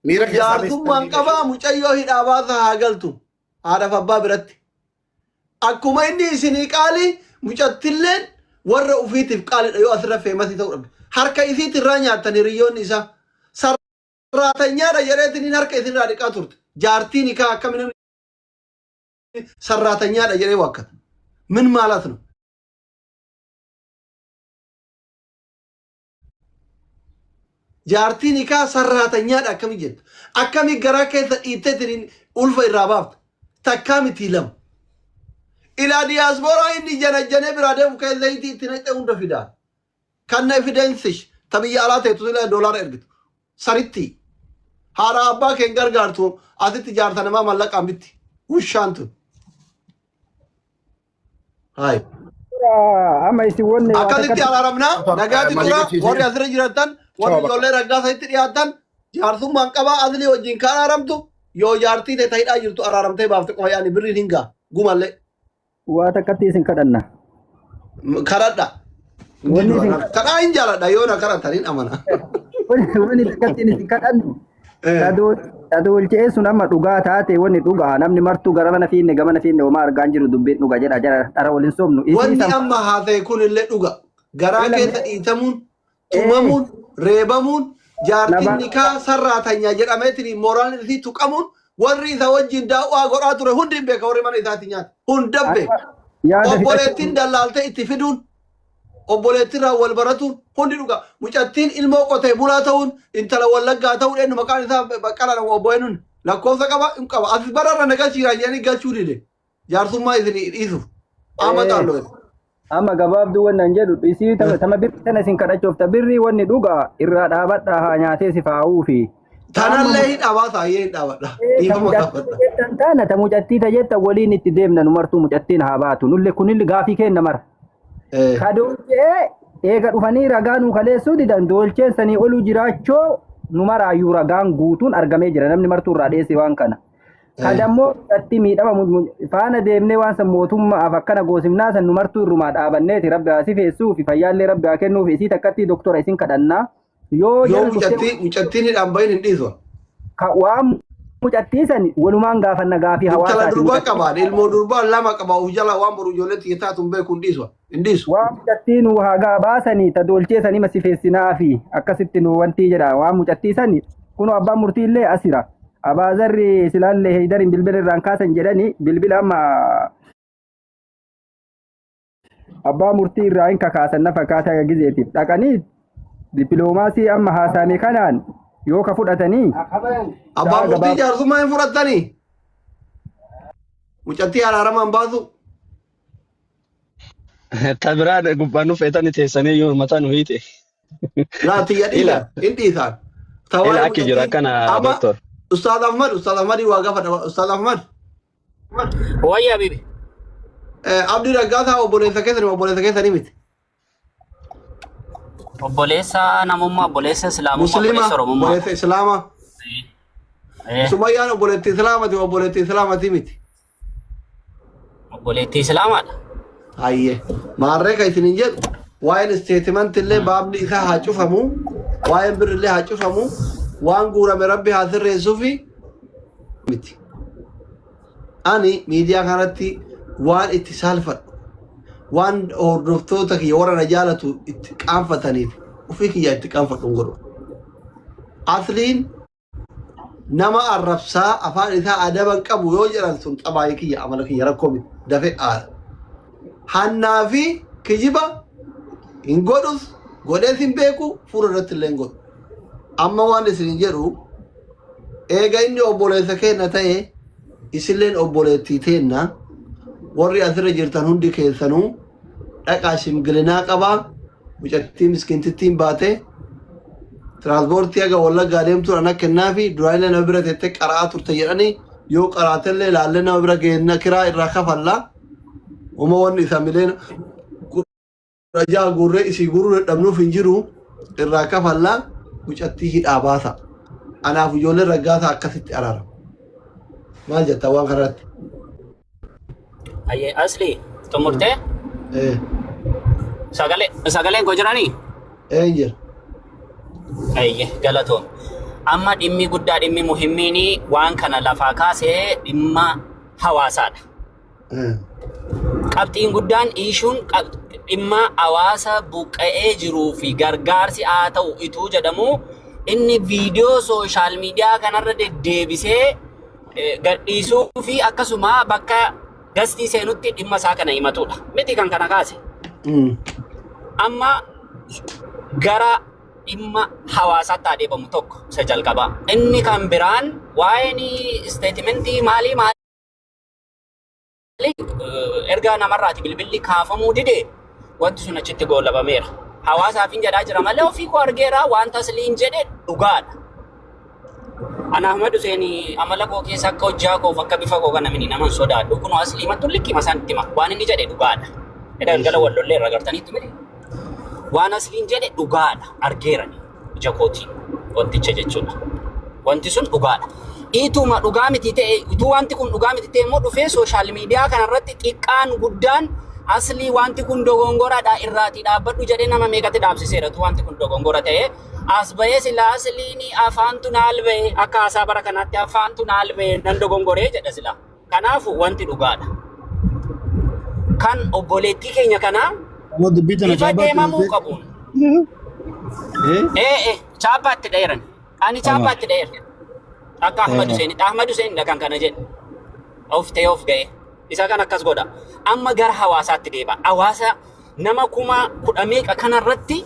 Miira keessaa Jaartummaan qabaa mucayyoo hidhaabaasa haa galtu. Haadhaaf abbaa biratti. Akkuma inni isinii qaali mucattilleen warra ufiitiif qaalidha yoo asirra feemasi ta'uu dhabde. Harka isiitirraa nyaattan hiriyyoonni isaa. Sarraatanyaadha jedheetiin harka isinirraa dhiqaa turte. Jaartiin hikaa akkamiin sarraatanyaadha jedhee waakkata. Min maalat ነው? Jaartiin hikaa sarraatanyaadha akkamiin jettu. Akkamiin garaa keessa dhiitteetiin ulfa irraa baafta. Takkaa miti lama. Ila diaspora inni janajjane bira deemu kan zayti itti naqe hunda fidaa. Kan evidences tabiyya alaa ta'e tusila doolaara ergitu. Saritti haara abbaa keen gargaartu asitti jaarta namaa mallaqaan bitti. Ushaantu. Hai. Amma isi wonne akkasitti alaaramna nagaati tura warri asirra jiratan warri ijoollee raggaasa itti dhiyaatan jaarsummaan qabaa asli wajjin kan alaaramtu yoo jaartii ta'e ta'idhaa jirtu alaaramtee baafte qofa yaani birriin hingaa gumallee. Waa takkatti isin kadhanna. Kadhadha. Kadhaa hin jaaladha yoo na kadhataniin amana. Wani takkatti isin kadhannu. Tadoolchee sun amma dhugaa taate wani dhugaa namni martuu gara mana fiinne gamana fiinne homaa argaan jiru dubbiin dhugaa jedha jara dhara waliin soomnu. Wanni amma haasa'e kun illee dhuga. Garaa keessa dhiitamuun, tumamuun, reebamuun, jaartiin nikaa sarraatanyaa jedhameetiin mooraan isii tuqamuun warri isa wajjin daawwaa godhaa ture hundi hin beeka warri mana isaati nyaata. Hunda beeka. Obboleettiin dallaaltee itti fiduun, obboleettiin wal baratuun hundi dhuga. Mucattiin ilmoo qotee bulaa ta'uun, intala wallaggaa ta'uun eenyu maqaan isaa baqqalaan obbo'eenuun lakkoofsa qaba hin qaba. Asi bararra nagalchiiraan jedhanii galchuu dide. Jaarsummaa isin dhiisuuf. Amma xaalloo. Amma gabaabduu wannan jedhu isii tama birri tana isin kadhachuuf birri wanni dhugaa irraa dhaabadhaa haa nyaatee si faa'uu fi. Tanallee hin dhaabata hayyee hin dhaabadha. Dhiifama gaafadha. Tana ta mucattii ta jetta waliin itti deemna nu martuu mucattiin haa baatu nulle kunilli gaafii kenna mara. Kadoolchee eega dhufanii ragaa nu kaleessuu didan doolcheen sanii oluu jiraachoo nu maraayyuu ragaan guutuun argamee jira namni martuu irraa dheesse waan kana. Kadammoo mucattii miidhama faana deemnee waan san mootummaaf akkana goosifnaa san nu martuu irrumaa dhaabanneeti rabbi haa si feessuu fi fayyaallee rabbi haa kennuuf isii takkatti doktora isin kadhannaa. Yoo mucattiin hidhaan bahin hin dhiisu. Waan mucattii san walumaan gaafanna gaafii hawaasaati. Intala durbaa qabaan ilmoo durbaa lama qaba ujjala waan boru ijoolleetti taatu hin beeku hin dhiisu. Hin dhiisu. Waan mucattii nu hagaa baasanii ta doolchee sanii masifeessinaa fi akkasitti nu wanti jedha waan mucattii sani kun abbaan murtii illee asira. Abaazarri silaallee heydariin bilbila irraan kaasan jedhani bilbila amma abbaa murtii irraa hin kakaasan na fakkaataa gizeetiif dhaqanii dippiloomaasii amma haasame kanaan yoo ka fudhatanii abbaa murtii jaarsummaa hin fudhatanii mucattii araaramaan baasu. Tabiraan gubbaan feetanii teessanii yoo mataa nu hiite. Laatiyya dhiila hin dhiisaan. Ila akki jira kana doktor. Ustaz Ahmad waa gaafadha. Ustaz Ahmad. Wayya bibi. Abdii Raggaasaa obboleessa keessanii miti. Obboleessa namummaa obboleessa islaamaa Muslima obboleessa islaamaa. Sumayyaan obboleetti islaamati obboleetti islaamati miti. Obboleetti islaamaadha. Hayyee maarree ka isinin jedhu waa'een isteetimanti illee baabni isaa haa cufamu waa'een birri illee haa cufamu waan guurame rabbi haa sirreessuufi miti. Ani miidiyaa kanatti waan itti saalfadhu waan hordoftoota kiyya warra na jaalatu itti qaanfataniif ofii kiyya itti qaanfadhu godhu. Asliin nama arrabsaa afaan isaa adaban qabu yoo jedhan sun xabaayii kiyya amala kiyya rakkoo miti dafee aara. Hannaa fi kijiba hin godhus godhees hin beeku fuula irratti illee hin godhu. Amma waan isin jedhu eega inni obboleessa keenya ta'e isilleen obboleettii teenna warri asirra jirtan hundi keessanuu dhaqaa shimgilinaa qabaa mucattii miskiintittiin baatee tiraanspoortii aga wallaggaa deemtuudhaan akka kennaa fi duraalee nama bira teettee qara'aa turte jedhanii yoo qaraatellee ilaallee nama bira geenna kiraa irraa kafallaa. Uma wanni isa mileen rajaa gurree isii guruu dadhabnuuf hin jiru irraa kafallaa mucattii hidhaa baasa. Anaaf ijoollee Raggaasaa akkasitti araara. Maal jettaa waan kanarratti? Ayyee asli xumurtee? Sagaleen koo jiranii? Hin jira. Ayyee galatoom. amma dhimmi guddaa dhimmi muhimmiini waan kana lafaa kaasee dhimma hawaasaadha. Qabxiin guddaan ishuun dhimma hawaasa buqqa'ee jiruu fi gargaarsi haa ta'u ituu jedhamu inni viidiyoo sooshaal miidiyaa kanarra deddeebisee gadhiisuu fi akkasuma bakka gastii seenutti dhimma isaa kana himatudha. Miti kan kana kaase. Amma gara dhimma hawaasaatti adeemamu tokko isa jalqabaa. Inni kan biraan waa'een isteetimentii maalii ergaa namarraati bilbilli kaafamuu dide wanti sun achitti goolabameera. Hawaasaaf hin jedhaa jira malee ofii koo argeera wanta asliin jedhe dhugaadha. Ana Ahmad Hussein amala koo keessa akka hojjaa koo akka bifa koo kana mini naman sodaadhu kun aslii mattu likkima sanatti ma waan inni jedhe dhugaadha. Edaan gala wallollee irra gartanitti miti. Waan asliin jedhe dhugaadha argeerani ija kootiin wanticha jechuudha. Wanti sun dhugaadha. Ituma dhugaa miti ta'e utuu wanti kun dhugaa miti ta'e immoo dhufee sooshaal miidiyaa kanarratti xiqqaan guddaan aslii wanti kun dogongoradha irraati dhaabbadhu jedhee nama meeqatti dhaabsiseera tu wanti kun dogongora ta'e as bahee sila asliin afaantu naal bahee akka haasaa bara kanaatti afaantu naal bahee nan dogongoree jedha sila. Kanaafu wanti dhugaadha. Kan obboleettii keenya kanaa ifa deemamuu qabuun. Chaappaatti dheeran. Ani chaappaatti dheeran. Akka Ahmad Hussein kan kana jedhe. Of ta'ee of ga'e. Isa kan akkas godha. Amma gara hawaasaatti deema. Hawaasa nama 10,000 kanarratti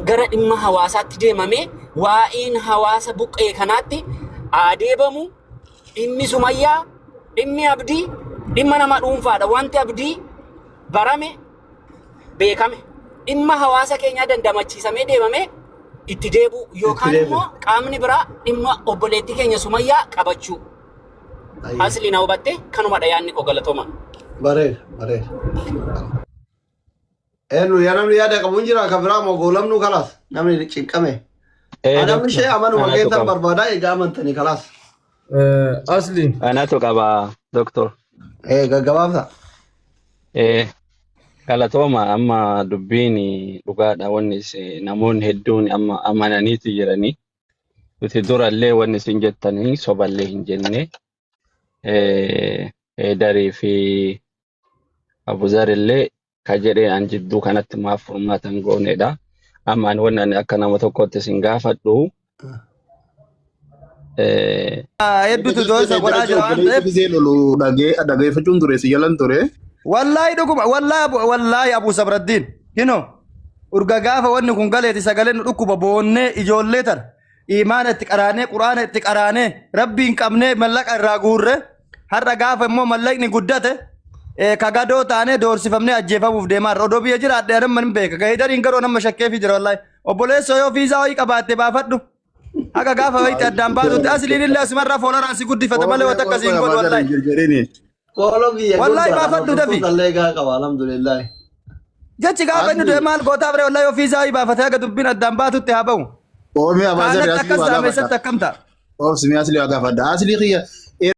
gara dhimma hawaasaatti deemamee waa'een hawaasa buqqee kanaatti adeemamu dhimmi Sumayyaa, dhimmi Abdii, dhimma nama dhuunfaadha. Wanti Abdii barame beekame. Dhimma hawaasa keenyaa dandamachiisamee deemamee itti deebu yookaan immoo qaamni biraa dhimma obboleettii keenya Sumayyaa qabachuu. Asli na hubatte kanuma yaadni koo galatooma. Bareeda. Enu namni yaada qabu hin jira kan biraa moo goolamnu kalaas namni cinqame. Adamni ishee amanu mageetan barbaadaa egaa amantanii kalaas. Asli. Anatu qaba doktor. Gaggabaabsa. Galatooma amma dubbiin dhugaadha wanni namoonni hedduun amma amananiitu jiranii. Nuti durallee wanni isin jettanii soballee hin jenne. Darii fi Abuzarillee ka jedhee an jidduu kanatti maaf furmaatan goonedha. Amma ani wanni ani akka nama tokkotti isin gaafadhu. Hedduutu doonsa godhaa jira waan ta'eef. Gisee lolu dhageeffachuun ture si jalan ture. Wallahi dhuguma wallahi Abu Sabraddiin hino urga gaafa wanni kun galeeti sagaleen dhukkuba boonnee ijoollee tana imaana itti qaraanee quraana itti qaraanee rabbiin qabnee mallaqa irraa guurre har'a gaafa immoo mallaqni guddate kagadoo taanee doorsifamnee ajjeefamuuf deemaa odoo biyya jiraadhe anamma hin beeka gahiidariin garuu nama shakkeefi jira wallahi obboleessa yoo fiisaa wayii qabaatte baafadhu akka gaafa wayitti addaan baatutti asliin illee asumarraa fooloraan si guddifata malee wata akkasiin godhu wallahi. Wallahi baafadhu dafi. Alhamdulillah. Jechi gaafa inni du'e maal gootaa bire wallahi ofiisaa wayii baafatee akka dubbiin addaan baatutti haa ba'u. Oomi Haalatti akkas saameessatti akkam ta'a. Oomsi mi asli waa gaafadha. Asli